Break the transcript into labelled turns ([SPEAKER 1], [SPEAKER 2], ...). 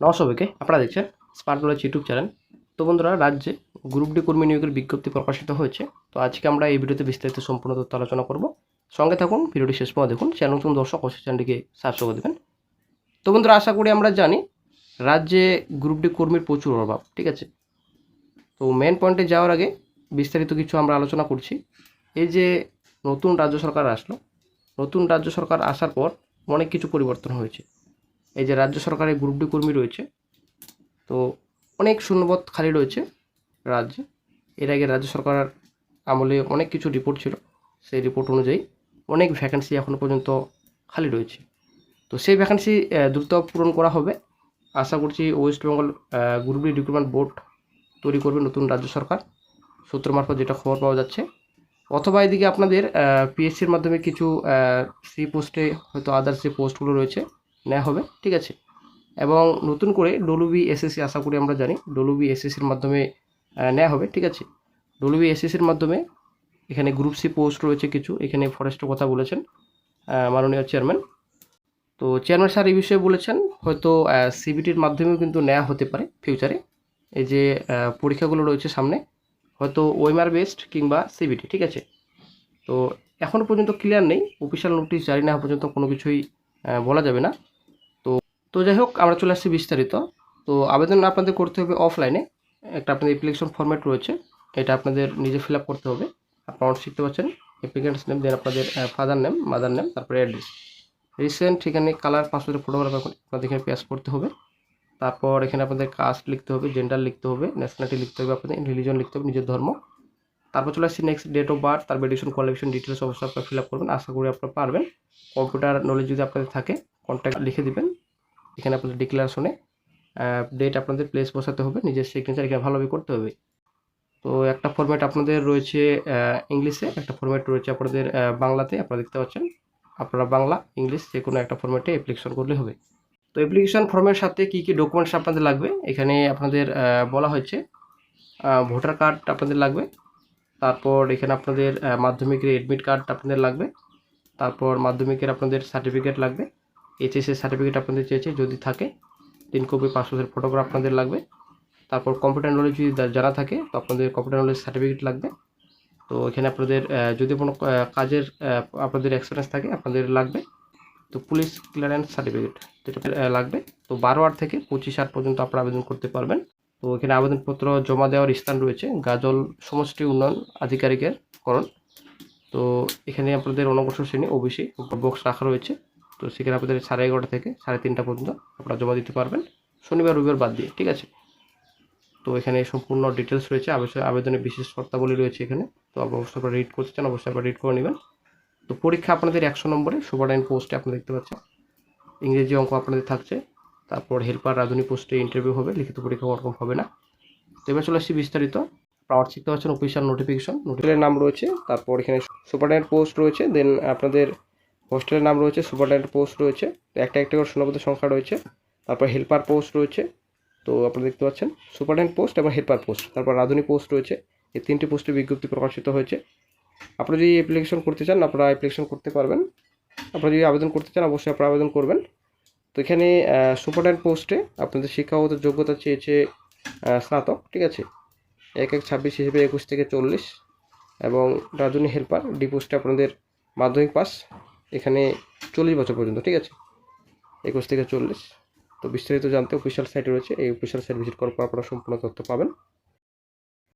[SPEAKER 1] নমস্কার সবাইকে, আপনারা দেখছেন স্মার্ট নলেজ ইউটিউব চ্যানেল। তো বন্ধুরা, রাজ্যে গ্রুপ ডি কর্মী নিয়োগের বিজ্ঞপ্তি প্রকাশিত হয়েছে। তো আজকে আমরা এই ভিডিওতে বিস্তারিত সম্পূর্ণ তথ্য আলোচনা করব। সঙ্গে থাকুন, ভিডিওটি শেষ পর্যন্ত দেখুন। চ্যানেল নতুন দর্শক অবশ্যই চ্যানেলটিকে সাবস্ক্রাইব করে দেবেন। তো বন্ধুরা, আশা করি আমরা জানি রাজ্যে গ্রুপ ডি কর্মীর প্রচুর অভাব, ঠিক আছে। তো মেন পয়েন্টে যাওয়ার আগে বিস্তারিত কিছু আমরা আলোচনা করছি। এই যে নতুন রাজ্য সরকার আসলো, নতুন রাজ্য সরকার আসার পর অনেক কিছু পরিবর্তন হয়েছে। এই যে রাজ্য সরকারের গ্রুপ ডি কর্মী রয়েছে, তো অনেক শূন্যপদ খালি রয়েছে রাজ্যে। এর আগে রাজ্য সরকার আমলে অনেক কিছু রিপোর্ট ছিল, সেই রিপোর্ট অনুযায়ী অনেক ভ্যাকেন্সি এখনও পর্যন্ত খালি রয়েছে। তো সেই ভ্যাকেন্সি দ্রুত পূরণ করা হবে। আশা করছি West Bengal group D recruitment board তৈরি করবে নতুন রাজ্য সরকার, সূত্র মারফত যেটা খবর পাওয়া যাচ্ছে। অথবা এদিকে আপনাদের পিএসসির মাধ্যমে কিছু সি পোস্টে হয়তো আদার্স যে পোস্টগুলো রয়েছে নেওয়া হবে, ঠিক আছে। এবং নতুন করে ডব্লিউবি এসএসসি, আশা করি আমরা জানি ডব্লিউবি এসএসসির মাধ্যমে নেওয়া হবে, ঠিক আছে। ডব্লিউবি এসএসসির মাধ্যমে এখানে গ্রুপ সি পোস্ট রয়েছে কিছু, এখানে ফরেস্টের কথা বলেছেন মাননীয় চেয়ারম্যান। তো চেয়ারম্যান স্যার এই বিষয়ে বলেছেন হয়তো সিবিটির মাধ্যমেও কিন্তু নেওয়া হতে পারে ফিউচারে। এই যে পরীক্ষাগুলো রয়েছে সামনে, হয়তো ওএমআর বেসড কিংবা সিবিটি, ঠিক আছে। তো এখনও পর্যন্ত ক্লিয়ার নেই, অফিসিয়াল নোটিশ জারি না হওয়া পর্যন্ত কোনো কিছুই বলা যাবে না। তো যাই হোক, আমরা চলে আসছি বিস্তারিত। তো আবেদন আপনাদের করতে হবে অফলাইনে। একটা আপনাদের অ্যাপ্লিকেশন ফরম্যাট রয়েছে, এটা আপনাদের নিজে ফিল আপ করতে হবে। আপনারা শিখতে পাচ্ছেন অ্যাপ্লিকেন্টস নেম, দেন আপনাদের ফাদার নেম, মাদার নেম, তারপরে অ্যাড্রেস, রিসেন্ট এখানে কালার পাসপোর্টের ফটোগ্রাফ আপনাদের এখানে পেশ করতে হবে। তারপর এখানে আপনাদের কাস্ট লিখতে হবে, জেন্ডার লিখতে হবে, ন্যাশনালিটি লিখতে হবে, আপনাদের রিলিজন লিখতে হবে, নিজের ধর্ম। তারপর চলে আসছি নেক্সট, ডেট অফ বার্থ, তারপর এডুকেশন কোয়ালিফিকেশন ডিটেলস অবশ্যই আপনারা ফিল আপ করবেন। আশা করি আপনারা পারবেন। কম্পিউটার নলেজ যদি আপনাদের থাকে কন্ট্যাক্ট লিখে দিবেন। এখানে আপনাদের ডিক্লারেশনে ডেট, আপনাদের প্লেস বসাতে হবে, নিজের সিগনেচার এখানে ভালোভাবে করতে হবে। তো একটা ফরম্যাট আপনাদের রয়েছে ইংলিশে, একটা ফরম্যাট রয়েছে আপনাদের বাংলাতে। আপনারা দেখতে পাচ্ছেন, আপনারা বাংলা ইংলিশ যে কোনো একটা ফরম্যাটে অ্যাপ্লিকেশন করলে হবে। তো অ্যাপ্লিকেশন ফর্মের সাথে কী কী ডকুমেন্টস আপনাদের লাগবে এখানে আপনাদের বলা হয়েছে। ভোটার কার্ড আপনাদের লাগবে, তারপর এখানে আপনাদের মাধ্যমিকের অ্যাডমিট কার্ড আপনাদের লাগবে, তারপর মাধ্যমিকের আপনাদের সার্টিফিকেট লাগবে, এইচএসের সার্টিফিকেট আপনাদের চেয়েছে যদি থাকে, 3 কপি পাসপোর্টের ফটোগ্রাফ আপনাদের লাগবে। তারপর কম্পিউটার নলেজ যদি জানা থাকে তো আপনাদের কম্পিউটার নলেজ সার্টিফিকেট লাগবে। তো এখানে আপনাদের যদি কোনো কাজের আপনাদের এক্সপিরিয়েন্স থাকে আপনাদের লাগবে। তো পুলিশ ক্লিয়ারেন্স সার্টিফিকেট যেটা লাগবে। তো 12 থেকে 25 পর্যন্ত আপনারা আবেদন করতে পারবেন। তো এখানে আবেদনপত্র জমা দেওয়ার স্থান রয়েছে গাজল সমষ্টি উন্নয়ন আধিকারিকের করণ। তো এখানে আপনাদের অনগ্রসর শ্রেণী ওবিসি বক্স রাখা রয়েছে। তো সেখানে আপনাদের 11:30 থেকে 3:30 পর্যন্ত আপনারা জমা দিতে পারবেন, শনিবার রবিবার বাদ দিয়ে, ঠিক আছে। তো এখানে সম্পূর্ণ ডিটেলস রয়েছে, আবেদনের বিশেষ শর্তাবলী রয়েছে এখানে। তো অবশ্যই আপনারা রিড করতে চান, অবশ্যই আপনারা রিড করে নেবেন। তো পরীক্ষা আপনাদের 100 নম্বরে সুপারডেন্ট পোস্টে আপনারা দেখতে পাচ্ছেন, ইংরেজি অঙ্ক আপনাদের থাকছে। তারপর হেল্পার রাঁধুনি পোস্টে ইন্টারভিউ হবে, লিখিত পরীক্ষা ওরকম হবে না। তো এবার চলে আসছি বিস্তারিত। আপনারা শিখতে পাচ্ছেন অফিসিয়াল নোটিফিকেশনের নাম রয়েছে, তারপর এখানে সুপারডেন্ট পোস্ট রয়েছে, দেন আপনাদের হোস্টেলের নাম রয়েছে, সুপারডেন্ট পোস্ট রয়েছে, একটা একটা করে শূন্যপদের সংখ্যা রয়েছে। তারপর হেল্পার পোস্ট রয়েছে, তো আপনারা দেখতে পাচ্ছেন সুপারডেন্ট পোস্ট এবং হেল্পার পোস্ট। তারপর রাঁধুনি পোস্ট রয়েছে। এই 3টি পোস্টে বিজ্ঞপ্তি প্রকাশিত হয়েছে। আপনারা যদি অ্যাপ্লিকেশন করতে চান আপনারা অ্যাপ্লিকেশন করতে পারবেন। আপনারা যদি আবেদন করতে চান অবশ্যই আপনারা আবেদন করবেন। তো এখানে সুপারডেন্ট পোস্টে আপনাদের শিক্ষাগত যোগ্যতা চেয়েছে স্নাতক, ঠিক আছে, 1/1/26 হিসেবে 21 থেকে 40। এবং রাঁধুনি হেল্পার ডি পোস্টে আপনাদের মাধ্যমিক পাস, এখানে 40 বছর পর্যন্ত, ঠিক আছে, 21 থেকে 40। তো বিস্তারিত জানতে অফিসিয়াল সাইটে রয়েছে, এই অফিসিয়াল সাইট ভিজিট করার পর আপনারা সম্পূর্ণ তথ্য পাবেন।